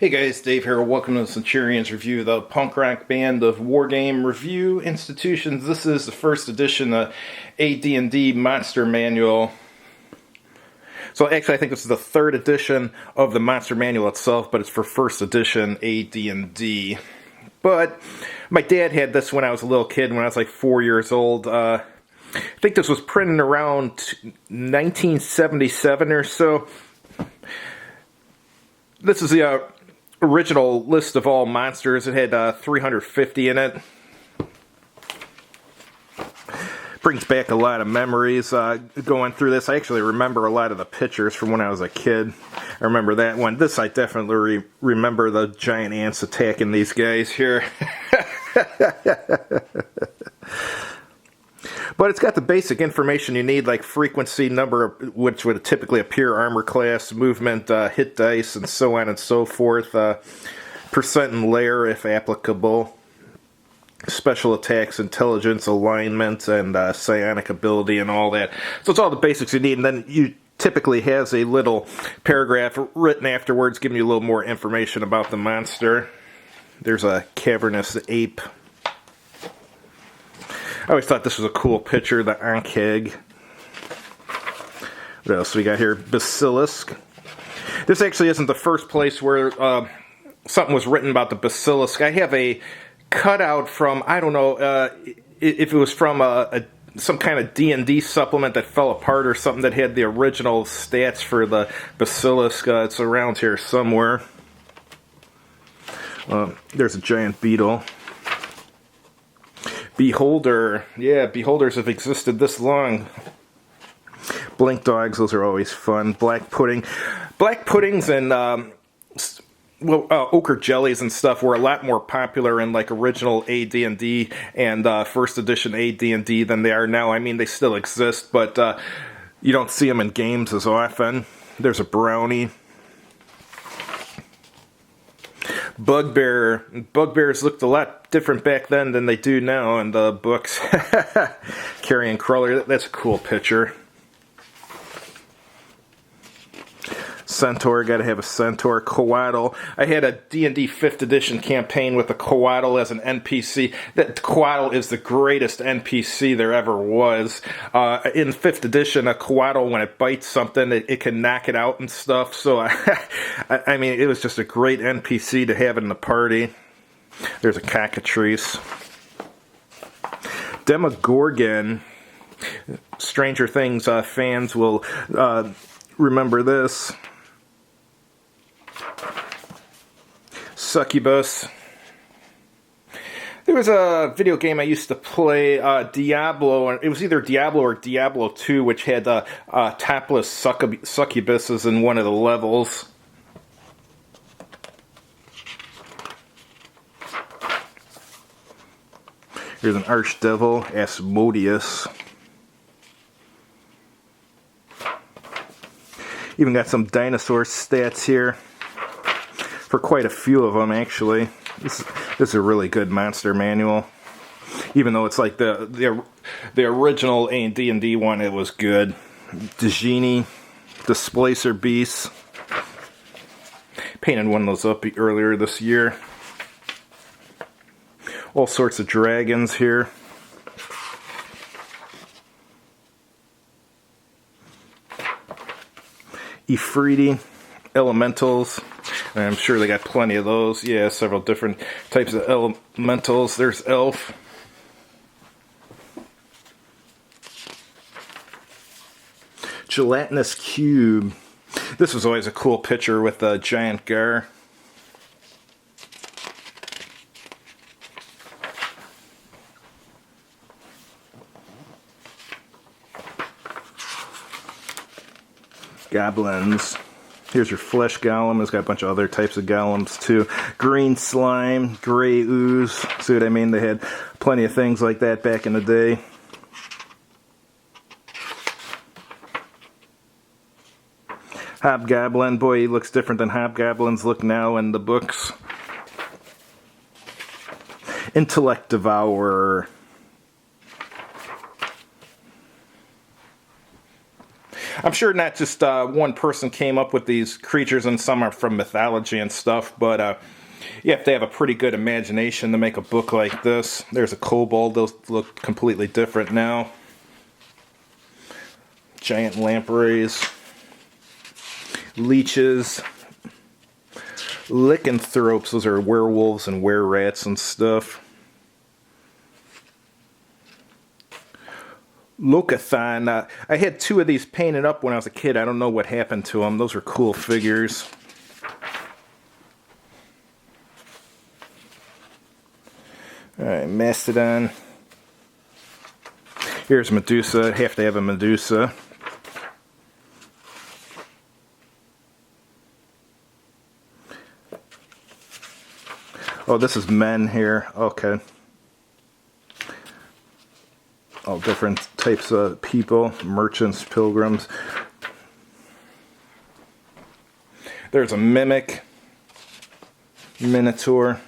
Hey guys, Dave here. Welcome to the Centurions Review, the punk rock band of wargame review institutions. This is the first edition of AD&D Monster Manual. So actually I think this is the third edition of the Monster Manual itself, but it's for first edition AD&D. But my dad had this when I was a little kid, when I was like 4 years old. I think this was printed around 1977 or so. This is the original list of all monsters. It had 350 in it. Brings back a lot of memories going through this. I actually remember a lot of the pictures from when I was a kid. I remember that one. This I definitely remember the giant ants attacking these guys here. But it's got the basic information you need, like frequency, number of which would typically appear, armor class, movement, hit dice, and so on and so forth. Percent and layer, if applicable. Special attacks, intelligence, alignment, and psionic ability, and all that. So it's all the basics you need, and then you typically has a little paragraph written afterwards giving you a little more information about the monster. There's a cavernous ape. I always thought this was a cool picture, the Ankh. What else we got here? Basilisk. This actually isn't the first place where something was written about the basilisk. I have a cutout from, I don't know if it was from some kind of D&D supplement that fell apart or something that had the original stats for the basilisk. It's around here somewhere. There's a giant beetle. Beholder. Yeah, beholders have existed this long. Blink dogs, those are always fun. Black pudding. Black puddings and ochre jellies and stuff were a lot more popular in like original AD&D and first edition AD&D than they are now. I mean, they still exist, but you don't see them in games as often. There's a brownie. Bugbear. Bugbears looked a lot different back then than they do now in the books. Carrion crawler. That's a cool picture. Centaur. Gotta have a centaur. Coatl. I had a D&D 5th edition campaign with a coatl as an NPC. That coatl is the greatest NPC there ever was. In 5th edition, a coatl, when it bites something, it can knock it out and stuff. So, I mean, it was just a great NPC to have in the party. There's a cockatrice. Demogorgon. Stranger Things fans will remember this. Succubus. There was a video game I used to play, Diablo, and it was either Diablo or Diablo 2, which had topless succubuses in one of the levels. Here's an archdevil, Asmodeus. Even got some dinosaur stats here. For quite a few of them, actually. This is a really good monster manual. Even though it's like the original D&D one, it was good. Djinni, Displacer Beasts. Painted one of those up earlier this year. All sorts of dragons here. Ifriti, elementals. I'm sure they got plenty of those. Yeah, several different types of elementals. There's elf. Gelatinous cube. This was always a cool picture with a giant gar. Goblins. Here's your flesh golem. It's got a bunch of other types of golems too. Green slime, gray ooze. See what I mean? They had plenty of things like that back in the day. Hobgoblin. Boy, he looks different than hobgoblins look now in the books. Intellect Devourer. I'm sure not just one person came up with these creatures, and some are from mythology and stuff, but you have to have a pretty good imagination to make a book like this. There's a kobold. Those look completely different now. Giant lampreys. Leeches. Lycanthropes. Those are werewolves and were-rats and stuff. Locathon. I had 2 of these painted up when I was a kid. I don't know what happened to them. Those are cool figures. Alright, Mastodon. Here's Medusa. Have to have a Medusa. Oh, this is men here. Okay. All different types of people. Merchants, pilgrims. There's a Mimic. Minotaur.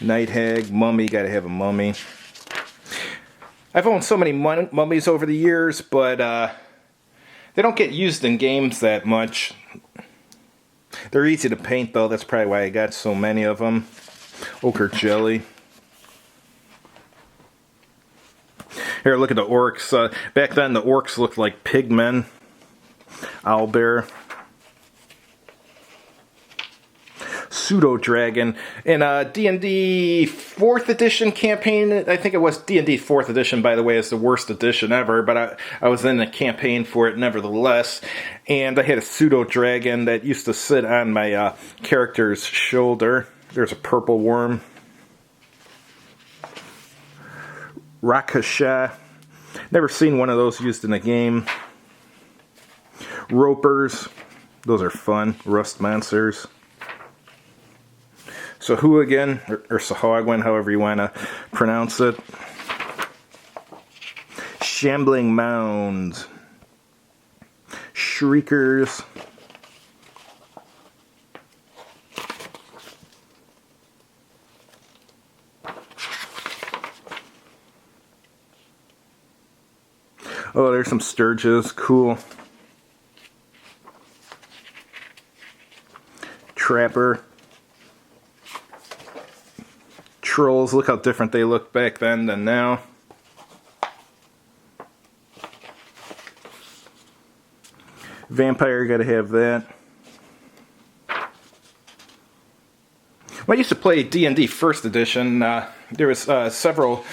Night Hag, Mummy, gotta have a mummy. I've owned so many mummies over the years, but they don't get used in games that much. They're easy to paint though, that's probably why I got so many of them. Ochre Jelly. Here, look at the orcs. Back then the orcs looked like pigmen. Owlbear. Pseudo-dragon. In D&D 4th edition campaign, I think it was D&D 4th edition, by the way, is the worst edition ever, but I was in a campaign for it nevertheless, and I had a pseudo-dragon that used to sit on my character's shoulder. There's a purple worm. Rakasha. Never seen one of those used in a game. Ropers. Those are fun. Rust monsters. Sahuagin, or Sahuagin, however you want to pronounce it. Shambling Mounds. Shriekers. Oh, there's some Sturges. Cool. Trapper. Trolls. Look how different they look back then than now. Vampire, gotta have that. When I used to play D&D 1st edition, there was several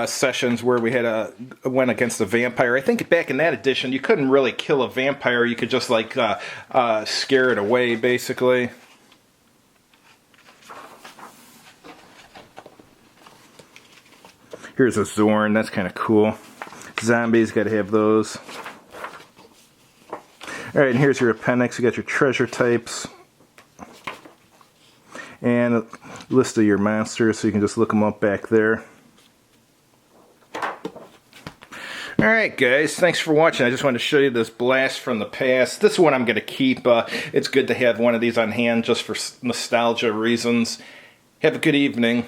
sessions where we had went against a vampire. I think back in that edition, you couldn't really kill a vampire. You could just like scare it away, basically. Here's a Zorn. That's kind of cool. Zombies, got to have those. Alright, and here's your appendix. You got your treasure types. And a list of your monsters, so you can just look them up back there. Alright guys, thanks for watching. I just wanted to show you this blast from the past. This one I'm going to keep. It's good to have one of these on hand just for nostalgia reasons. Have a good evening.